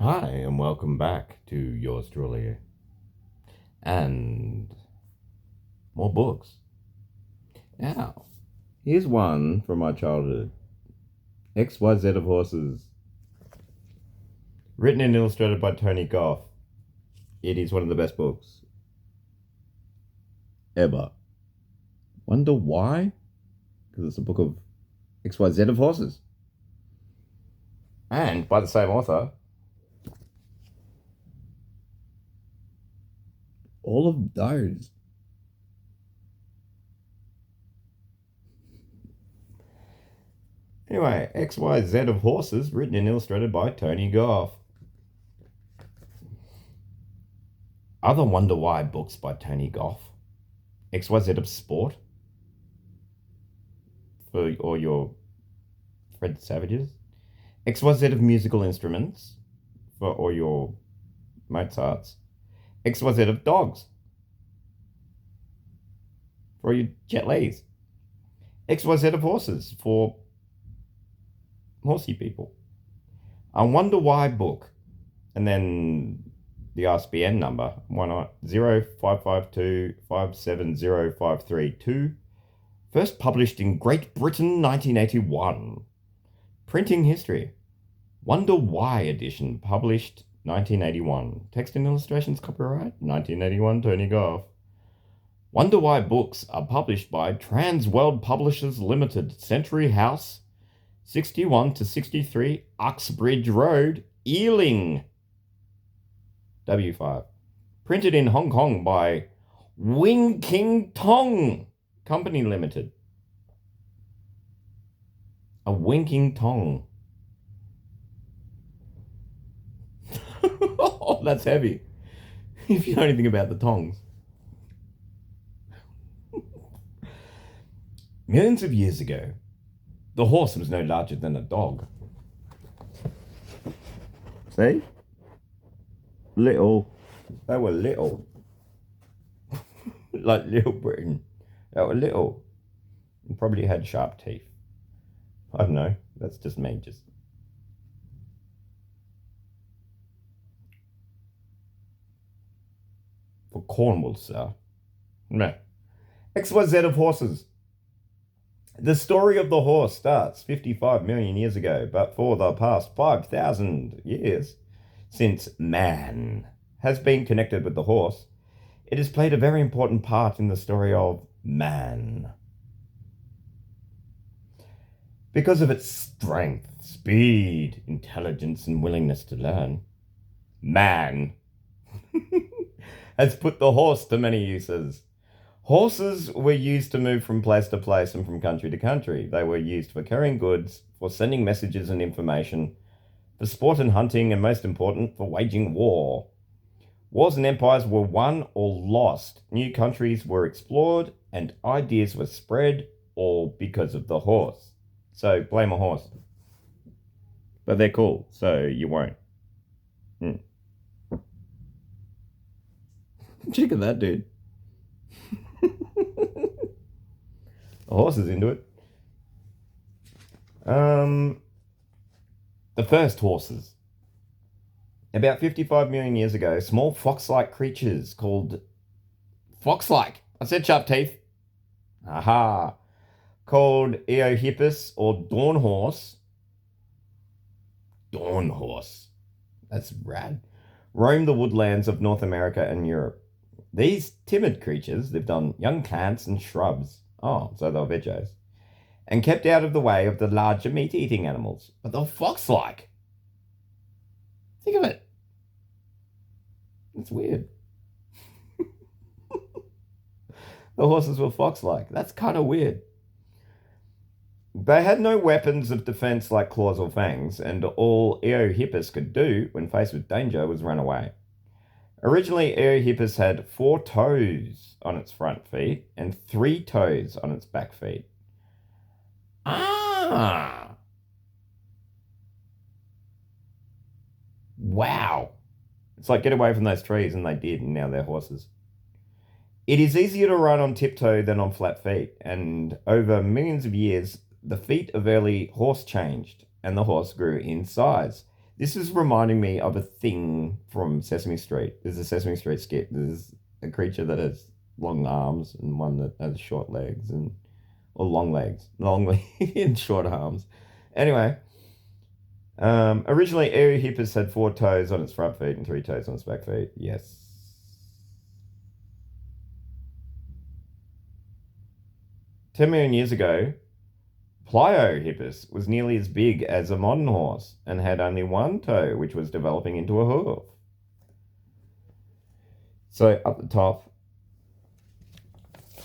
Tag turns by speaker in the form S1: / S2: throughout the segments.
S1: Hi, and welcome back to yours truly and more books. Now, here's one from my childhood, XYZ of Horses, written and illustrated by Toni Goffe. It is one of the best books ever. Wonder why? Because it's a book of XYZ of Horses. And by the same author. All of those. Anyway, XYZ of Horses, written and illustrated by Toni Goffe. Other Wonder Why books by Toni Goffe. XYZ of Sport, for all your Fred Savages. XYZ of Musical Instruments, for all your Mozarts. XYZ of Dogs, for all your Jet Lis. XYZ of Horses, for horsey people. A Wonder Why book, and then the ISBN number, 0552570532. First published in Great Britain, 1981. Printing history. Wonder Why edition, published 1981. Text and illustrations copyright 1981, Toni Goffe. Wonder Why books are published by Transworld Publishers Limited, Century House, 61 to 63 Uxbridge Road, Ealing, W5. Printed in Hong Kong by Wing King Tong Company Limited. A winking tong. Oh, that's heavy. If you know anything about the tongs. Millions of years ago, the horse was no larger than a dog. See? Little. They were little. Like Little Britain. They were little. And probably had sharp teeth. I don't know. That's just me. For Cornwall, sir. No. XYZ of Horses. The story of the horse starts 55 million years ago, but for the past 5,000 years, since man has been connected with the horse, it has played a very important part in the story of man. Because of its strength, speed, intelligence, and willingness to learn, man has put the horse to many uses. Horses were used to move from place to place and from country to country. They were used for carrying goods, for sending messages and information, for sport and hunting, and most important, for waging war. Wars and empires were won or lost. New countries were explored, and ideas were spread, all because of the horse. So blame a horse. But they're cool, so you won't. Check at that, dude. The horse is into it. The first horses. About 55 million years ago, small fox-like creatures called... Fox-like! I said sharp teeth. Aha! Called Eohippus or dawn horse. Dawn horse. That's rad. Roamed the woodlands of North America and Europe. These timid creatures lived on young plants and shrubs. Oh, so they were veggies. And kept out of the way of the larger meat-eating animals. But they were fox-like. Think of it. It's weird. The horses were fox-like. That's kind of weird. They had no weapons of defense like claws or fangs, and all Eohippus could do when faced with danger was run away. Originally, Eohippus had 4 toes on its front feet and 3 toes on its back feet. Ah! Wow. It's like, get away from those trees, and they did, and now they're horses. It is easier to run on tiptoe than on flat feet, and over millions of years, the feet of early horse changed, and the horse grew in size. This is reminding me of a thing from Sesame Street. There's a Sesame Street skit. There's a creature that has long arms and one that has short legs or long legs, and short arms. Anyway, originally Eohippus had 4 toes on its front feet and 3 toes on its back feet. Yes. 10 million years ago, Pliohippus was nearly as big as a modern horse and had only 1 toe, which was developing into a hoof. So up the top,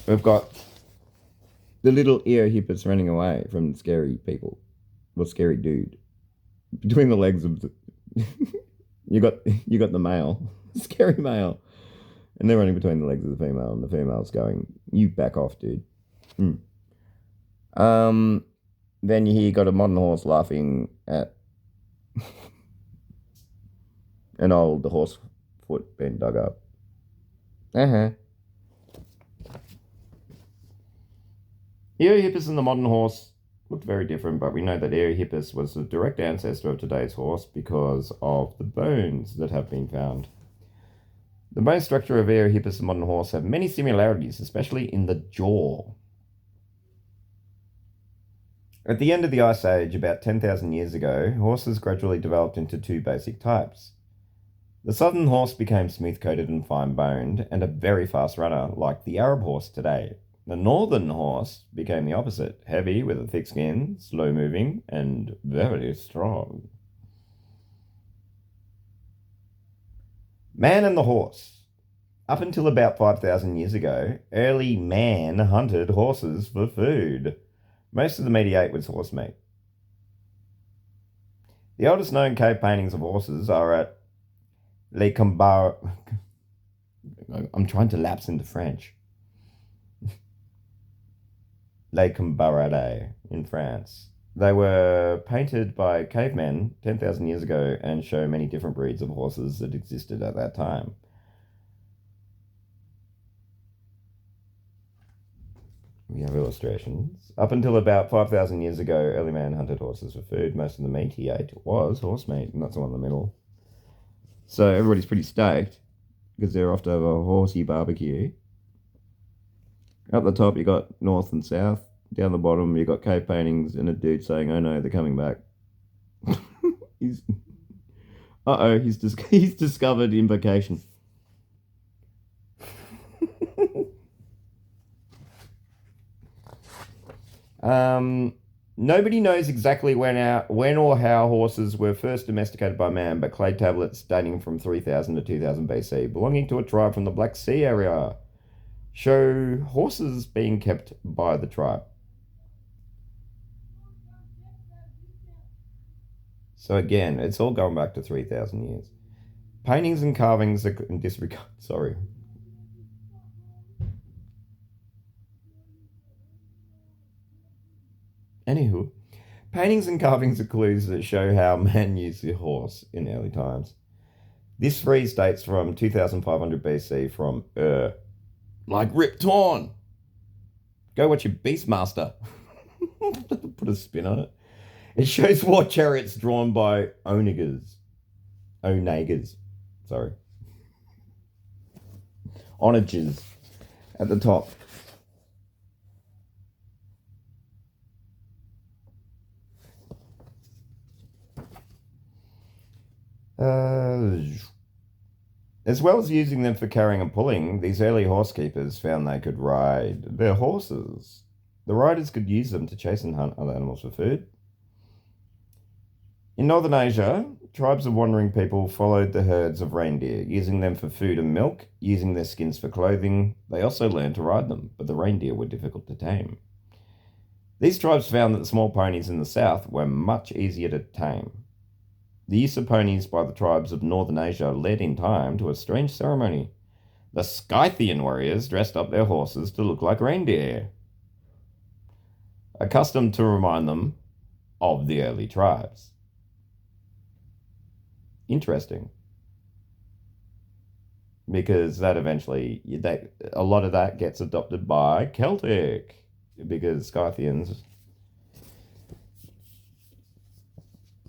S1: we've got the little Eohippus running away from scary people, or scary dude. Between the legs of the, you got the male, scary male, and they're running between the legs of the female, and the female's going, "You back off, dude." Then you got a modern horse laughing at an old horse foot being dug up. Eohippus and the modern horse looked very different, but we know that Eohippus was the direct ancestor of today's horse because of the bones that have been found. The bone structure of Eohippus and modern horse have many similarities, especially in the jaw. At the end of the Ice Age, about 10,000 years ago, horses gradually developed into 2 basic types. The southern horse became smooth-coated and fine-boned, and a very fast runner, like the Arab horse today. The northern horse became the opposite, heavy with a thick skin, slow-moving, and very strong. Man and the horse. Up until about 5,000 years ago, early man hunted horses for food. Most of the meat he ate was horse meat. The oldest known cave paintings of horses are at Les Combar... I'm trying to lapse into French. Les Combarades in France. They were painted by cavemen 10,000 years ago and show many different breeds of horses that existed at that time. We have illustrations. Up until about 5,000 years ago, early man hunted horses for food. Most of the meat he ate was horse meat, and that's the one in the middle. So everybody's pretty stoked because they're off to have a horsey barbecue. Up the top, you got north and south. Down the bottom, you got cave paintings and a dude saying, "Oh no, they're coming back." he's discovered invocation. Nobody knows exactly when or how horses were first domesticated by man, but clay tablets dating from 3000 to 2000 BC, belonging to a tribe from the Black Sea area, show horses being kept by the tribe. So again, it's all going back to 3,000 years. Paintings and carvings are in disregard. Sorry. Anywho, paintings and carvings are clues that show how man used the horse in early times. This frieze dates from 2500 BC from like Rip Torn. Go watch your Beastmaster. Put a spin on it. It shows war chariots drawn by onagers. Sorry. Onagers at the top. As well as using them for carrying and pulling, these early horse keepers found they could ride their horses. The riders could use them to chase and hunt other animals for food. In northern Asia, tribes of wandering people followed the herds of reindeer, using them for food and milk, using their skins for clothing. They also learned to ride them, but the reindeer were difficult to tame. These tribes found that the small ponies in the south were much easier to tame. The use of ponies by the tribes of northern Asia led in time to a strange ceremony. The Scythian warriors dressed up their horses to look like reindeer, accustomed to remind them of the early tribes. Interesting. Because that eventually, a lot of that gets adopted by Celtic, because Scythians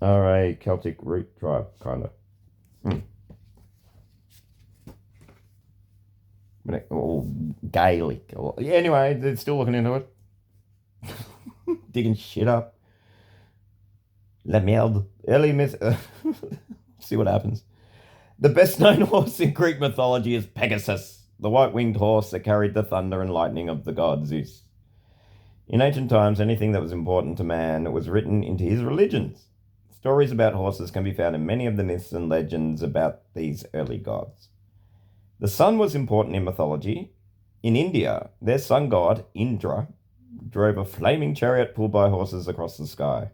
S1: are a Celtic root tribe, kind of. Or Gaelic. Or, yeah, anyway, they're still looking into it. Digging shit up. La merde. Early myth. See what happens. The best known horse in Greek mythology is Pegasus, the white winged horse that carried the thunder and lightning of the god Zeus. In ancient times, anything that was important to man was written into his religions. Stories about horses can be found in many of the myths and legends about these early gods. The sun was important in mythology. In India, their sun god, Indra, drove a flaming chariot pulled by horses across the sky.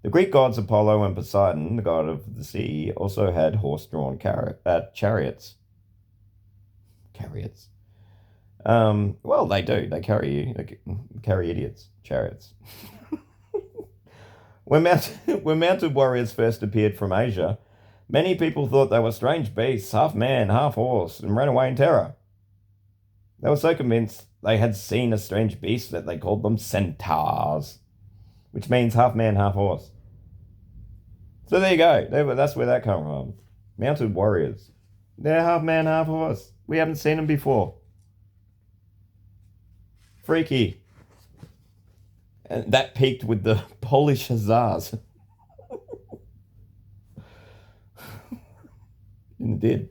S1: The Greek gods Apollo and Poseidon, the god of the sea, also had horse-drawn chariots. Chariots. Well, they do. They carry idiots. Chariots. When mounted warriors first appeared from Asia, many people thought they were strange beasts, half man, half horse, and ran away in terror. They were so convinced they had seen a strange beast that they called them centaurs, which means half man, half horse. So there you go. That's where that comes from. Mounted warriors. They're half man, half horse. We haven't seen them before. Freaky. And that peaked with the Polish Hussars. And it did.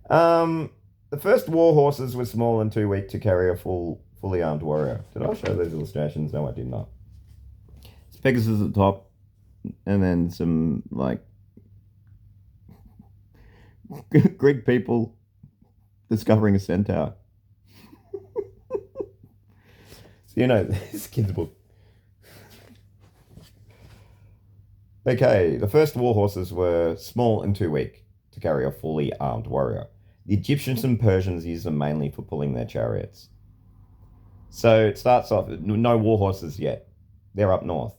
S1: The first war horses were small and too weak to carry a fully armed warrior. Did I show those illustrations? No, I did not. It's Pegasus at the top, and then some, like, Greek people discovering a centaur. So, this kid's book. Okay, the first war horses were small and too weak to carry a fully armed warrior. The Egyptians and Persians used them mainly for pulling their chariots. So it starts off, no war horses yet. They're up north.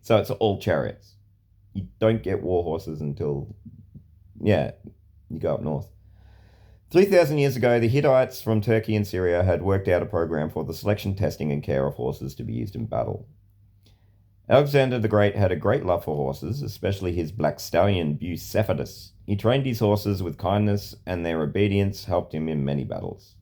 S1: So it's all chariots. You don't get war horses until, you go up north. 3,000 years ago, the Hittites from Turkey and Syria had worked out a program for the selection, testing, and care of horses to be used in battle. Alexander the Great had a great love for horses, especially his black stallion Bucephalus. He trained his horses with kindness, and their obedience helped him in many battles.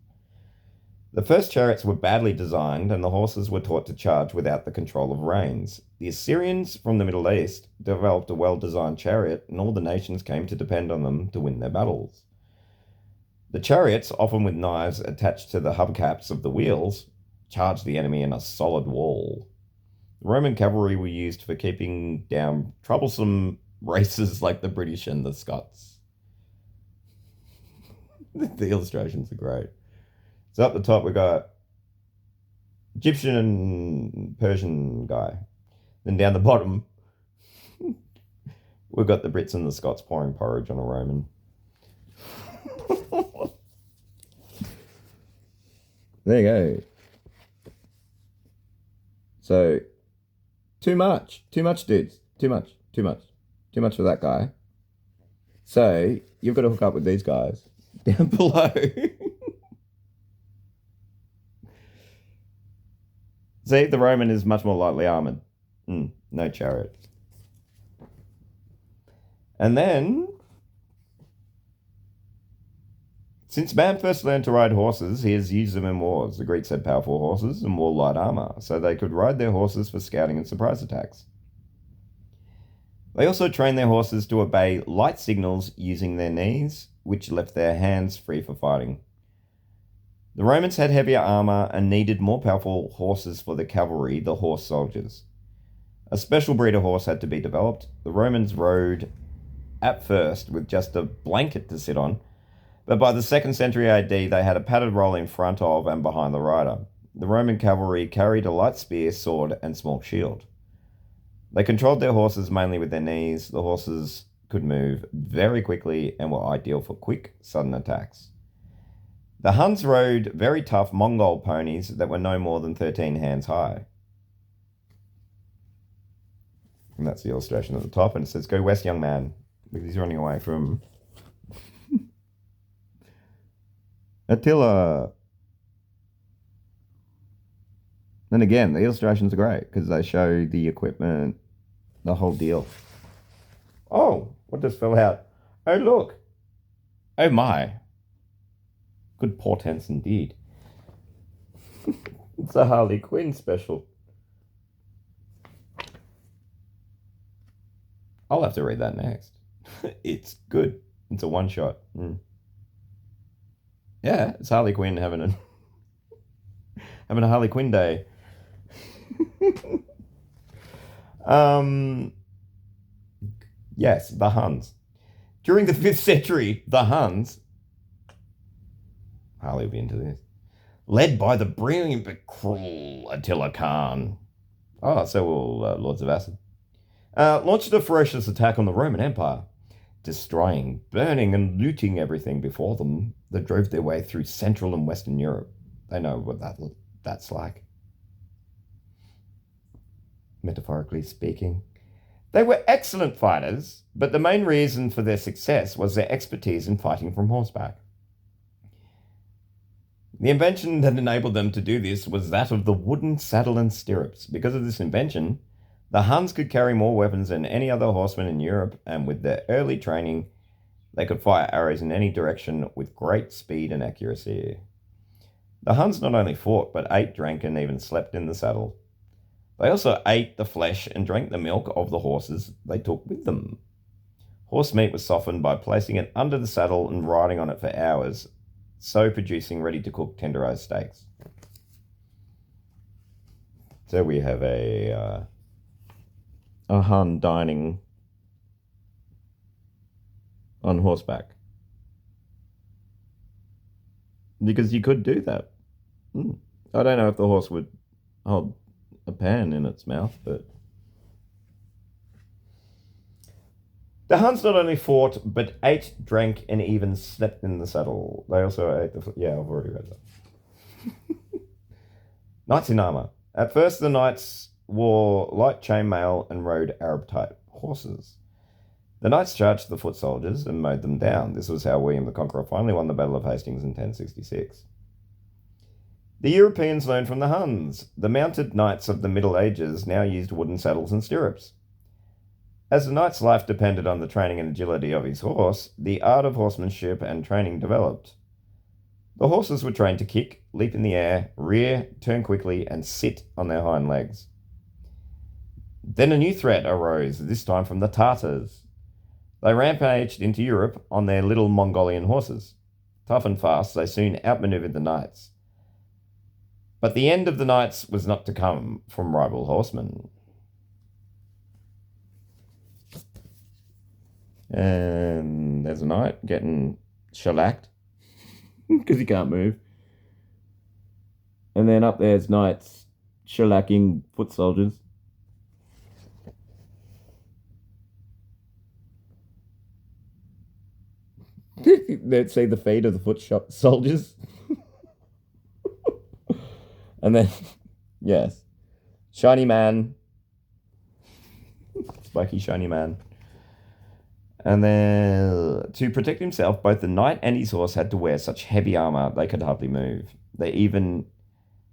S1: The first chariots were badly designed, and the horses were taught to charge without the control of reins. The Assyrians from the Middle East developed a well-designed chariot, and all the nations came to depend on them to win their battles. The chariots, often with knives attached to the hubcaps of the wheels, charged the enemy in a solid wall. The Roman cavalry were used for keeping down troublesome races like the British and the Scots. The illustrations are great. So up the top we got Egyptian and Persian guy. Then down the bottom we've got the Brits and the Scots pouring porridge on a Roman. There you go. So too much, dudes. Too much for that guy. So you've got to hook up with these guys down below. See, the Roman is much more lightly armored. No chariot. And then, since man first learned to ride horses, he has used them in wars. The Greeks had powerful horses and wore light armor, so they could ride their horses for scouting and surprise attacks. They also trained their horses to obey light signals using their knees, which left their hands free for fighting. The Romans had heavier armor and needed more powerful horses for the cavalry, the horse soldiers. A special breed of horse had to be developed. The Romans rode at first with just a blanket to sit on, but by the 2nd century AD, they had a padded roll in front of and behind the rider. The Roman cavalry carried a light spear, sword, and small shield. They controlled their horses mainly with their knees. The horses could move very quickly and were ideal for quick, sudden attacks. The Huns rode very tough Mongol ponies that were no more than 13 hands high. And that's the illustration at the top, and it says, "Go west, young man," because he's running away from Attila. And again, the illustrations are great because they show the equipment the whole deal. Oh, what just fell out? Oh, look. Oh, my. Good portents indeed. It's a Harley Quinn special. I'll have to read that next. It's good. It's a one-shot. Yeah, it's Harley Quinn having a Harley Quinn day. Yes, the Huns. During the 5th century, the Huns, Harley will be into this, led by the brilliant but cruel Attila Khan. Oh, so will Lords of Acid. Launched a ferocious attack on the Roman Empire, destroying, burning, and looting everything before them that drove their way through Central and Western Europe. They know what that's like. Metaphorically speaking. They were excellent fighters, but the main reason for their success was their expertise in fighting from horseback. The invention that enabled them to do this was that of the wooden saddle and stirrups. Because of this invention, the Huns could carry more weapons than any other horsemen in Europe, and with their early training, they could fire arrows in any direction with great speed and accuracy. The Huns not only fought, but ate, drank, and even slept in the saddle. They also ate the flesh and drank the milk of the horses they took with them. Horse meat was softened by placing it under the saddle and riding on it for hours, so producing ready-to-cook tenderized steaks. So we have a Hun dining on horseback. Because you could do that. I don't know if the horse would hold a pan in its mouth, but the Huns not only fought, but ate, drank, and even slept in the saddle. They also ate yeah, I've already read that. Knights in armor. At first, the knights wore light chainmail and rode Arab-type horses. The knights charged the foot soldiers and mowed them down. This was how William the Conqueror finally won the Battle of Hastings in 1066. The Europeans learned from the Huns. The mounted knights of the Middle Ages now used wooden saddles and stirrups. As the knight's life depended on the training and agility of his horse, the art of horsemanship and training developed. The horses were trained to kick, leap in the air, rear, turn quickly, and sit on their hind legs. Then a new threat arose, this time from the Tartars. They rampaged into Europe on their little Mongolian horses. Tough and fast, they soon outmaneuvered the knights. But the end of the knights was not to come from rival horsemen. And there's a knight getting shellacked because he can't move. And then up there's knights shellacking foot soldiers. Let's see the feet of the foot soldiers. And then, yes, shiny man. Spiky shiny man. And then, to protect himself, both the knight and his horse had to wear such heavy armor they could hardly move. They even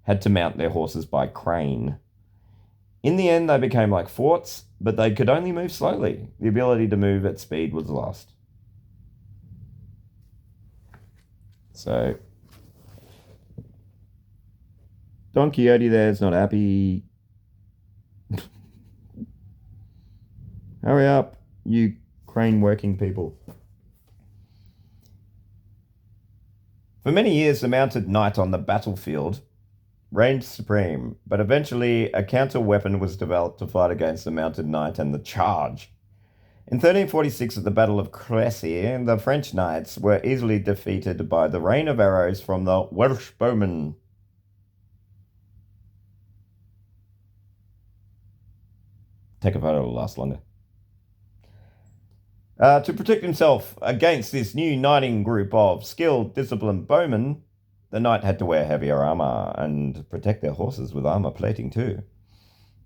S1: had to mount their horses by crane. In the end, they became like forts, but they could only move slowly. The ability to move at speed was lost. So, Don Quixote there's not happy. Hurry up, you crane working people. For many years, the mounted knight on the battlefield reigned supreme, but eventually a counter weapon was developed to fight against the mounted knight and the charge. In 1346, at the Battle of Crecy, the French knights were easily defeated by the rain of arrows from the Welsh bowmen. Take a photo, it'll last longer. To protect himself against this new knighting group of skilled, disciplined bowmen, the knight had to wear heavier armor and protect their horses with armor plating too.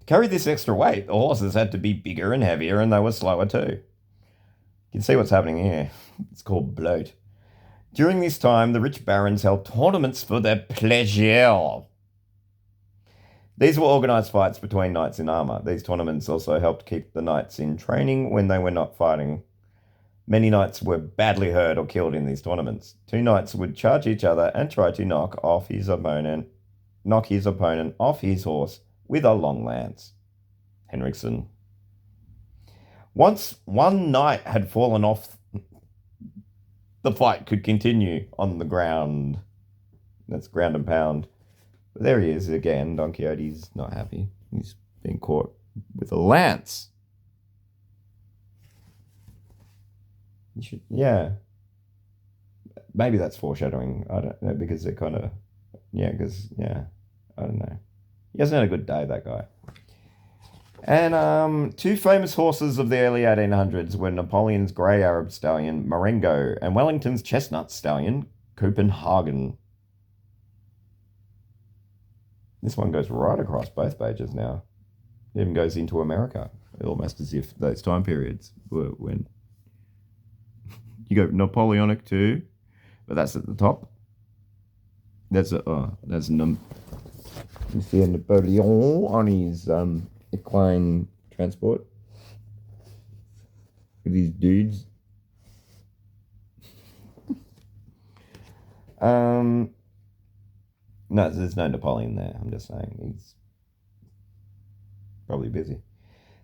S1: To carry this extra weight, the horses had to be bigger and heavier, and they were slower too. You can see what's happening here. It's called bloat. During this time, the rich barons held tournaments for their pleasure. These were organized fights between knights in armor. These tournaments also helped keep the knights in training when they were not fighting. Many knights were badly hurt or killed in these tournaments. Two knights would charge each other and try to knock his opponent off his horse with a long lance. Henriksen. Once one knight had fallen off, the fight could continue on the ground. That's ground and pound. But there he is again. Don Quixote's not happy. He's been caught with a lance. Yeah. Maybe that's foreshadowing. I don't know, because they're kind of, I don't know. He hasn't had a good day, that guy. And two famous horses of the early 1800s were Napoleon's grey Arab stallion, Marengo, and Wellington's chestnut stallion, Copenhagen. This one goes right across both pages now. It even goes into America, almost as if those time periods were when you go Napoleonic too, but that's at the top. You see Napoleon on his equine transport with these dudes. No, there's no Napoleon there. I'm just saying he's probably busy.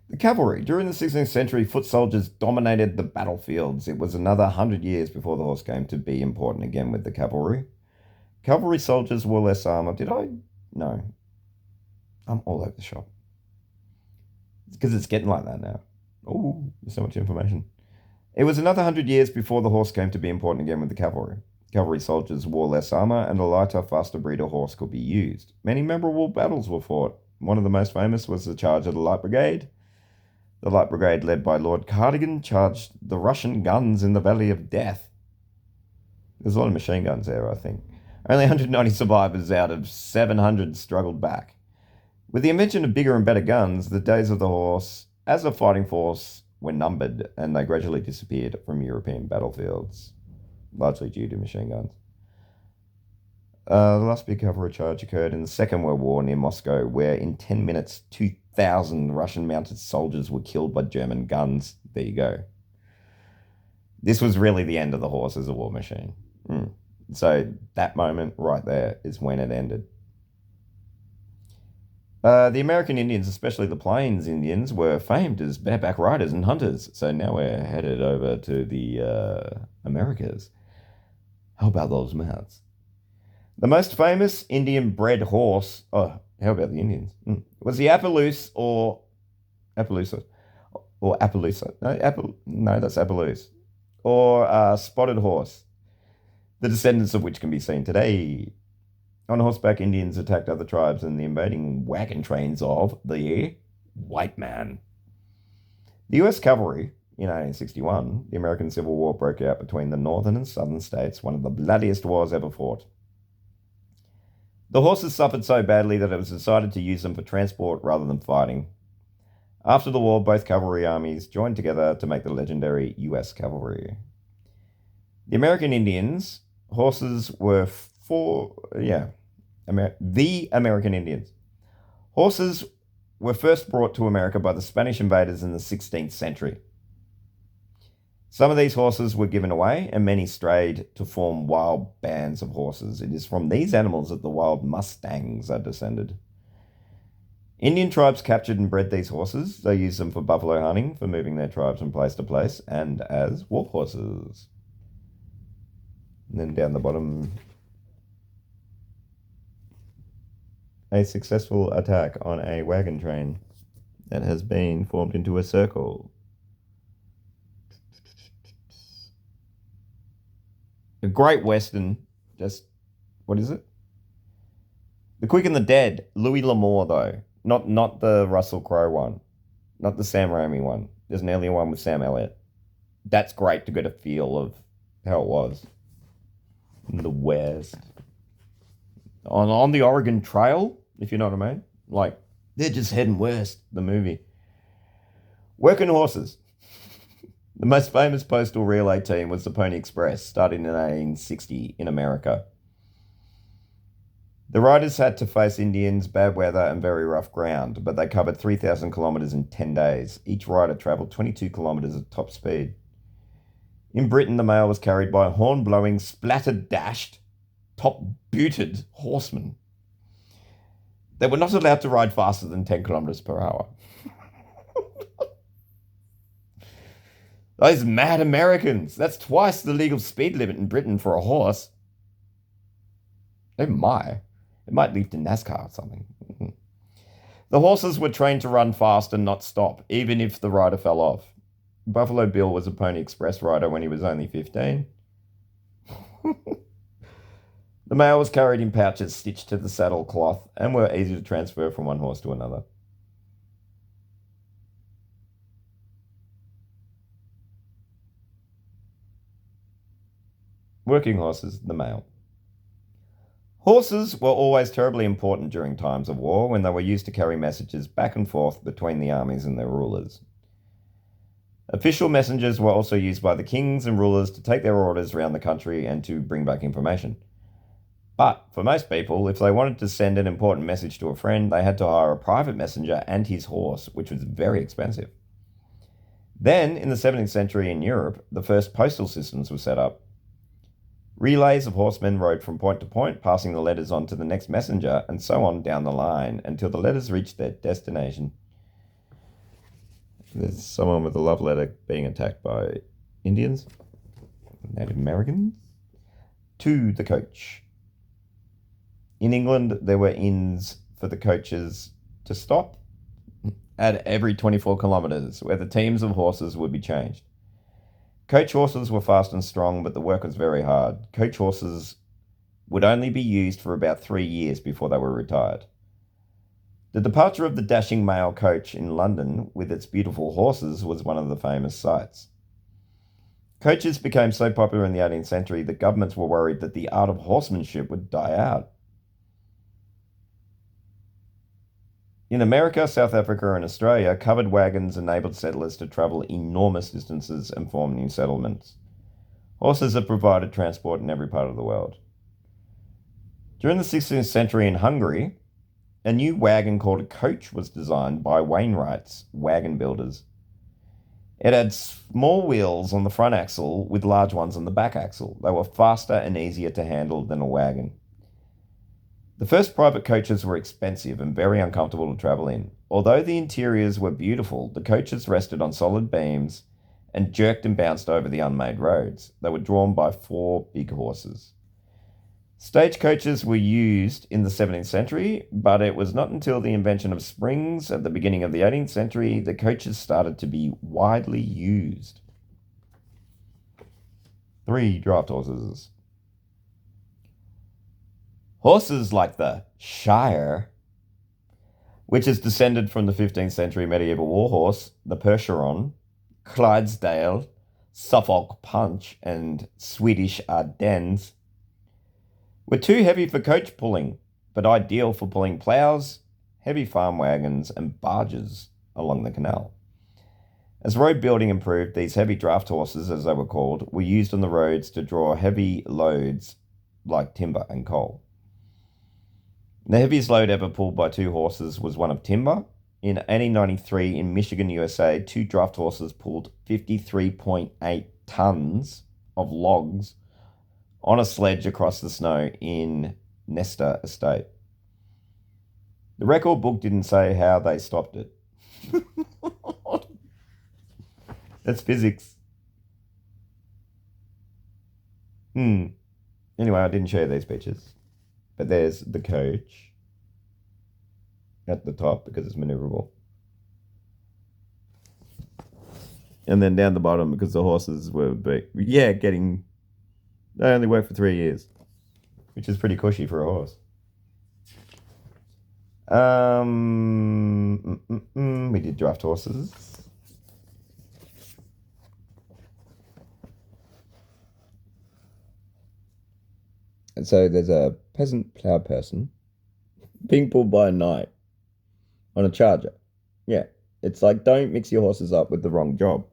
S1: The cavalry. During the 16th century, foot soldiers dominated the battlefields. It was another 100 years before the horse came to be important again with the cavalry. Cavalry soldiers wore less armor. Did I? No. I'm all over the shop. It's because it's getting like that now. Oh, there's so much information. It was another 100 years before the horse came to be important again with the cavalry. Cavalry soldiers wore less armor, and a lighter, faster breeder horse could be used. Many memorable battles were fought. One of the most famous was the charge of the Light Brigade. The Light Brigade, led by Lord Cardigan, charged the Russian guns in the Valley of Death. There's a lot of machine guns there, I think. Only 190 survivors out of 700 struggled back. With the invention of bigger and better guns, the days of the horse as a fighting force were numbered, and they gradually disappeared from European battlefields, largely due to machine guns. The last big cavalry charge occurred in the Second World War near Moscow, where in 10 minutes, 2,000 Russian mounted soldiers were killed by German guns. There you go. This was really the end of the horse as a war machine. So that moment right there is when it ended. The American Indians, especially the Plains Indians, were famed as bareback riders and hunters. So now we're headed over to the Americas. How about those mounts? The most famous Indian-bred horse, how about the Indians? Was the Appaloosa. No, that's Appaloosa. Or spotted horse, the descendants of which can be seen today. On horseback, Indians attacked other tribes in the invading wagon trains of the white man. The US cavalry, in 1861, the American Civil War broke out between the northern and southern states, one of the bloodiest wars ever fought. The horses suffered so badly that it was decided to use them for transport rather than fighting. After the war, both cavalry armies joined together to make the legendary US cavalry. The American Indians, horses were the American Indians. Horses were first brought to America by the Spanish invaders in the 16th century. Some of these horses were given away, and many strayed to form wild bands of horses. It is from these animals that the wild mustangs are descended. Indian tribes captured and bred these horses. They used them for buffalo hunting, for moving their tribes from place to place, and as war horses. And then down the bottom, a successful attack on a wagon train that has been formed into a circle. A Great Western, what is it? The Quick and the Dead, Louis L'Amour though, not the Russell Crowe one, not the Sam Raimi one. There's an earlier one with Sam Elliott. That's great to get a feel of how it was in the West. On the Oregon Trail, if you know what I mean. Like, they're just heading west, the movie. Working horses. The most famous postal relay team was the Pony Express, starting in 1860 in America. The riders had to face Indians, bad weather, and very rough ground, but they covered 3,000 kilometres in 10 days. Each rider travelled 22 kilometres at top speed. In Britain, the mail was carried by horn-blowing, splatter-dashed, top-booted horsemen. They were not allowed to ride faster than 10 kilometres per hour. Those mad Americans! That's twice the legal speed limit in Britain for a horse. Oh my. It might lead to NASCAR or something. The horses were trained to run fast and not stop, even if the rider fell off. Buffalo Bill was a Pony Express rider when he was only 15. The mail was carried in pouches stitched to the saddle cloth and were easy to transfer from one horse to another. Working horses, the mail. Horses were always terribly important during times of war when they were used to carry messages back and forth between the armies and their rulers. Official messengers were also used by the kings and rulers to take their orders around the country and to bring back information. But for most people, if they wanted to send an important message to a friend, they had to hire a private messenger and his horse, which was very expensive. Then, in the 17th century in Europe, the first postal systems were set up. Relays of horsemen rode from point to point, passing the letters on to the next messenger, and so on down the line until the letters reached their destination. There's someone with a love letter being attacked by Indians, Native Americans, to the coach. In England, there were inns for the coaches to stop at every 24 kilometres, where the teams of horses would be changed. Coach horses were fast and strong, but the work was very hard. Coach horses would only be used for about 3 years before they were retired. The departure of the dashing mail coach in London with its beautiful horses was one of the famous sights. Coaches became so popular in the 18th century that governments were worried that the art of horsemanship would die out. In America, South Africa, and Australia, covered wagons enabled settlers to travel enormous distances and form new settlements. Horses have provided transport in every part of the world. During the 16th century in Hungary, a new wagon called a coach was designed by Wainwright's wagon builders. It had small wheels on the front axle with large ones on the back axle. They were faster and easier to handle than a wagon. The first private coaches were expensive and very uncomfortable to travel in. Although the interiors were beautiful, the coaches rested on solid beams and jerked and bounced over the unmade roads. They were drawn by 4 big horses. Stagecoaches were used in the 17th century, but it was not until the invention of springs at the beginning of the 18th century that coaches started to be widely used. 3 draft horses. Horses like the Shire, which is descended from the 15th century medieval war horse, the Percheron, Clydesdale, Suffolk Punch, and Swedish Ardennes, were too heavy for coach pulling, but ideal for pulling ploughs, heavy farm wagons, and barges along the canal. As road building improved, these heavy draft horses, as they were called, were used on the roads to draw heavy loads like timber and coal. The heaviest load ever pulled by 2 horses was one of timber. In 1893 in Michigan, USA, 2 draft horses pulled 53.8 tons of logs on a sledge across the snow in Nestor Estate. The record book didn't say how they stopped it. That's physics. Anyway, I didn't share these pictures. But there's the coach at the top because it's maneuverable. And then down the bottom because the horses were big. Yeah, they only worked for 3 years, which is pretty cushy for a horse. We did draft horses. And so there's a peasant plough person being pulled by a knight on a charger. Yeah, it's like, don't mix your horses up with the wrong job.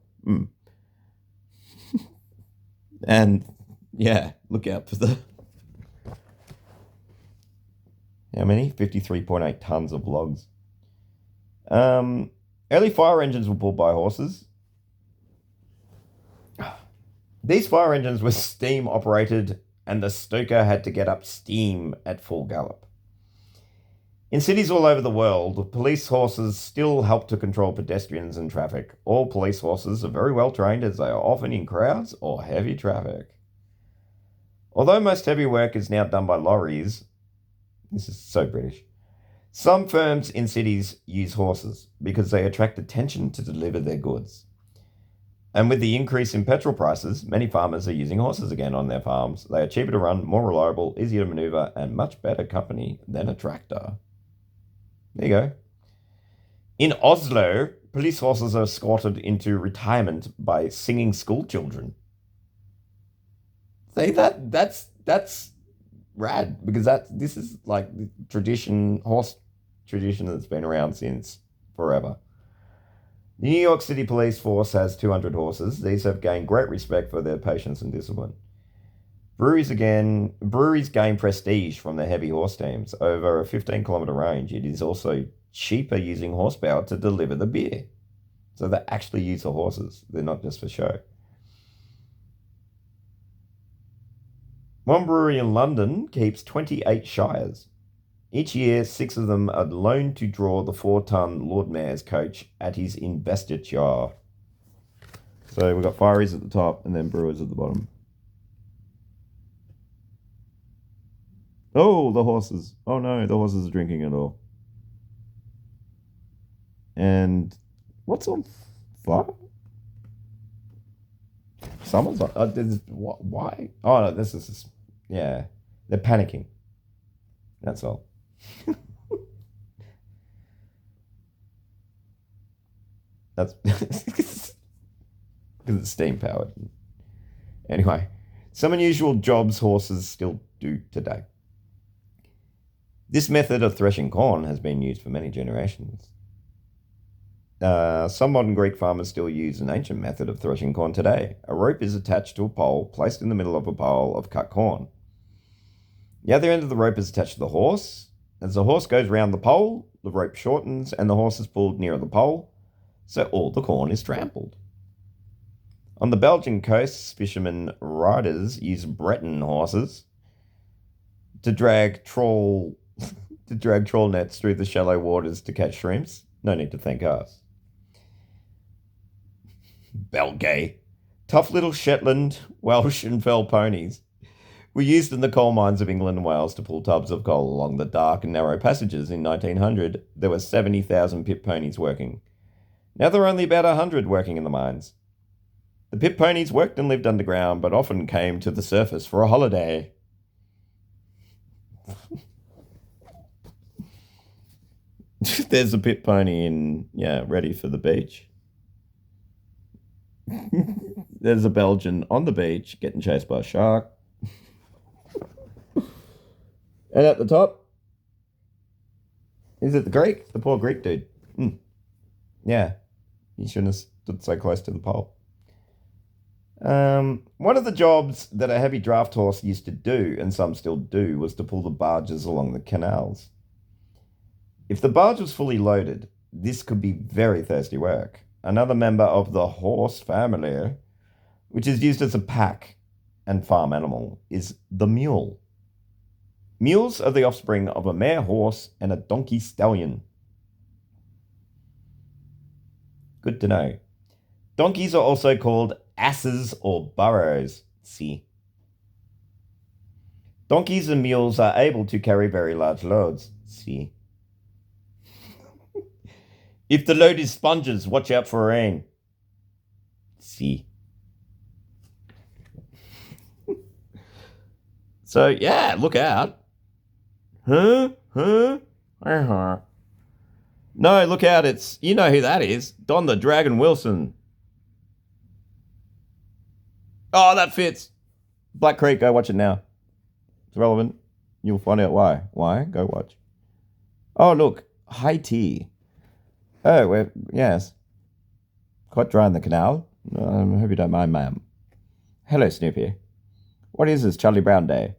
S1: And yeah, look out for How many? 53.8 tons of logs. Early fire engines were pulled by horses. These fire engines were steam operated, and the stoker had to get up steam at full gallop. In cities all over the world, police horses still help to control pedestrians and traffic. All police horses are very well trained, as they are often in crowds or heavy traffic. Although most heavy work is now done by lorries, this is so British, some firms in cities use horses because they attract attention to deliver their goods. And with the increase in petrol prices, many farmers are using horses again on their farms. They are cheaper to run, more reliable, easier to maneuver, and much better company than a tractor. There you go. In Oslo, police horses are escorted into retirement by singing school children. See, that's rad, because this is like the horse tradition that's been around since forever. The New York City police force has 200 horses. These have gained great respect for their patience and discipline. Breweries gain prestige from their heavy horse teams. Over a 15-kilometre range, it is also cheaper using horsepower to deliver the beer. So they actually use the horses. They're not just for show. One brewery in London keeps 28 shires. Each year, 6 of them are loaned to draw the 4-ton Lord Mayor's coach at his investiture. So we've got fireys at the top and then brewers at the bottom. Oh, the horses. Oh no, the horses are drinking it all. And what's on fire? Someone's on. Why? Oh no, this is. Yeah. They're panicking. That's all. That's because it's steam powered. Anyway, some unusual jobs horses still do today. This method of threshing corn has been used for many generations. Some modern Greek farmers still use an ancient method of threshing corn today. A rope is attached to a pole placed in the middle of a pile of cut corn. The other end of the rope is attached to the horse. As the horse goes round the pole, the rope shortens and the horse is pulled nearer the pole, so all the corn is trampled. On the Belgian coasts, fishermen riders use Breton horses to drag trawl nets through the shallow waters to catch shrimps. No need to thank us. Belgae. Tough little Shetland, Welsh and fell ponies were used in the coal mines of England and Wales to pull tubs of coal along the dark and narrow passages. In 1900, there were 70,000 pit ponies working. Now there are only about 100 working in the mines. The pit ponies worked and lived underground, but often came to the surface for a holiday. There's a pit pony ready for the beach. There's a Belgian on the beach getting chased by a shark. And at the top, is it the Greek? The poor Greek dude. Yeah, he shouldn't have stood so close to the pole. One of the jobs that a heavy draft horse used to do, and some still do, was to pull the barges along the canals. If the barge was fully loaded, this could be very thirsty work. Another member of the horse family, which is used as a pack and farm animal, is the mule. Mules are the offspring of a mare horse and a donkey stallion. Good to know. Donkeys are also called asses or burros. See. Donkeys and mules are able to carry very large loads. See. If the load is sponges, watch out for rain. See. So, yeah, look out. Huh? Uh-huh. No, look out, you know who that is. Don the Dragon Wilson. Oh, that fits. Black Creek, go watch it now. It's relevant. You'll find out why. Why? Go watch. Oh, look, high tea. Oh, yes. Quite dry in the canal. I hope you don't mind, ma'am. Hello, Snoopy. What is this, Charlie Brown Day?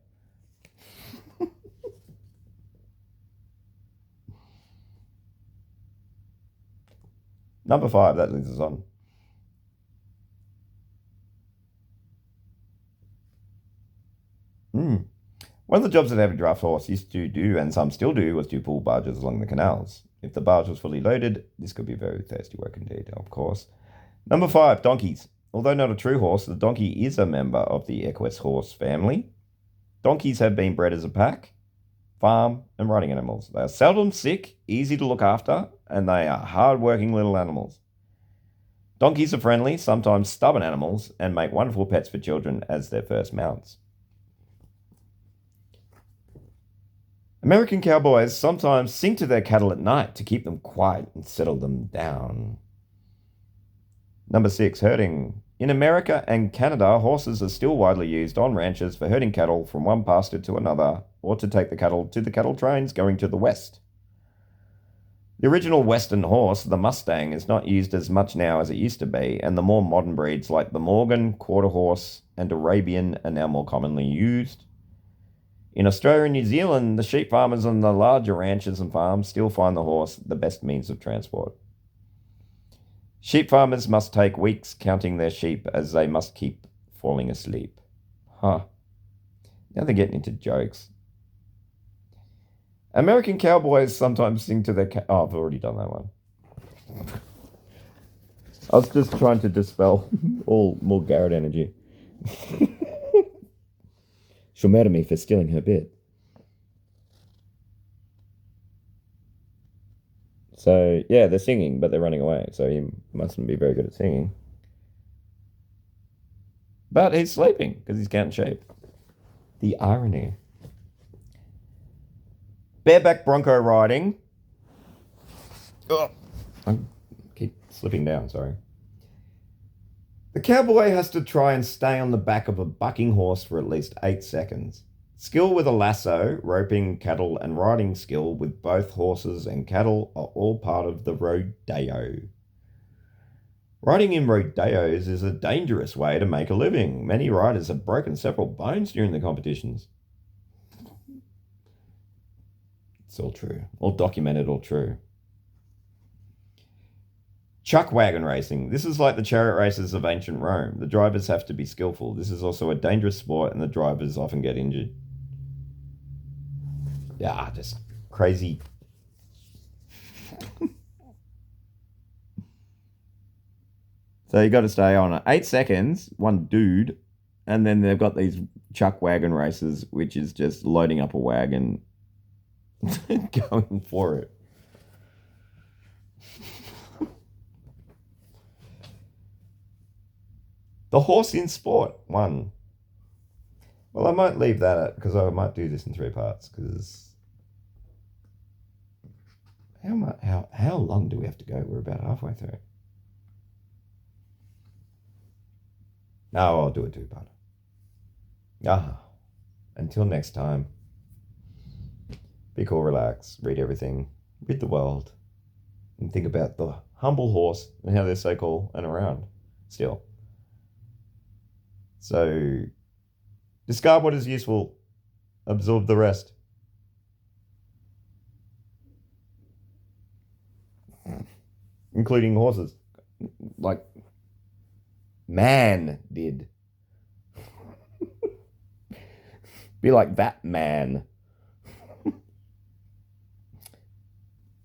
S1: Number 5, that leads us on. One of the jobs that every draft horse used to do, and some still do, was to pull barges along the canals. If the barge was fully loaded, this could be very thirsty work indeed, of course. Number 5, donkeys. Although not a true horse, the donkey is a member of the Equus horse family. Donkeys have been bred as a pack, farm, and riding animals. They are seldom sick, easy to look after, and they are hard-working little animals. Donkeys are friendly, sometimes stubborn animals, and make wonderful pets for children as their first mounts. American cowboys sometimes sing to their cattle at night to keep them quiet and settle them down. Number 6, herding. In America and Canada, horses are still widely used on ranches for herding cattle from one pasture to another, or to take the cattle to the cattle trains going to the west. The original Western horse, the Mustang, is not used as much now as it used to be, and the more modern breeds like the Morgan, Quarter Horse, and Arabian are now more commonly used. In Australia and New Zealand, the sheep farmers on the larger ranches and farms still find the horse the best means of transport. Sheep farmers must take weeks counting their sheep as they must keep falling asleep. Now they're getting into jokes. American cowboys sometimes sing to their oh, I've already done that one. I was just trying to dispel all more Garrett energy. She'll murder me for stealing her bit. So, yeah, they're singing, but they're running away. So he mustn't be very good at singing. But he's sleeping because he's counting sheep. The irony. Bareback bronco riding. Oh, I keep slipping down, sorry. The cowboy has to try and stay on the back of a bucking horse for at least 8 seconds. Skill with a lasso, roping cattle, and riding skill with both horses and cattle are all part of the rodeo. Riding in rodeos is a dangerous way to make a living. Many riders have broken several bones during the competitions. It's all true. All documented, all true. Chuck wagon racing. This is like the chariot races of ancient Rome. The drivers have to be skillful. This is also a dangerous sport, and the drivers often get injured. Yeah, just crazy. So you got to stay on 8 seconds, one dude, and then they've got these chuck wagon races, which is just loading up a wagon, going for it. The horse in sport, 1. Well, I might leave that because I might do this in 3 parts. Because how long do we have to go? We're about halfway through. No, I'll do a 2-part. Until next time. Be cool, relax, read everything, read the world, and think about the humble horse and how they're so cool and around still. So, discard what is useful, absorb the rest. Including horses. Like, man did. Be like that man.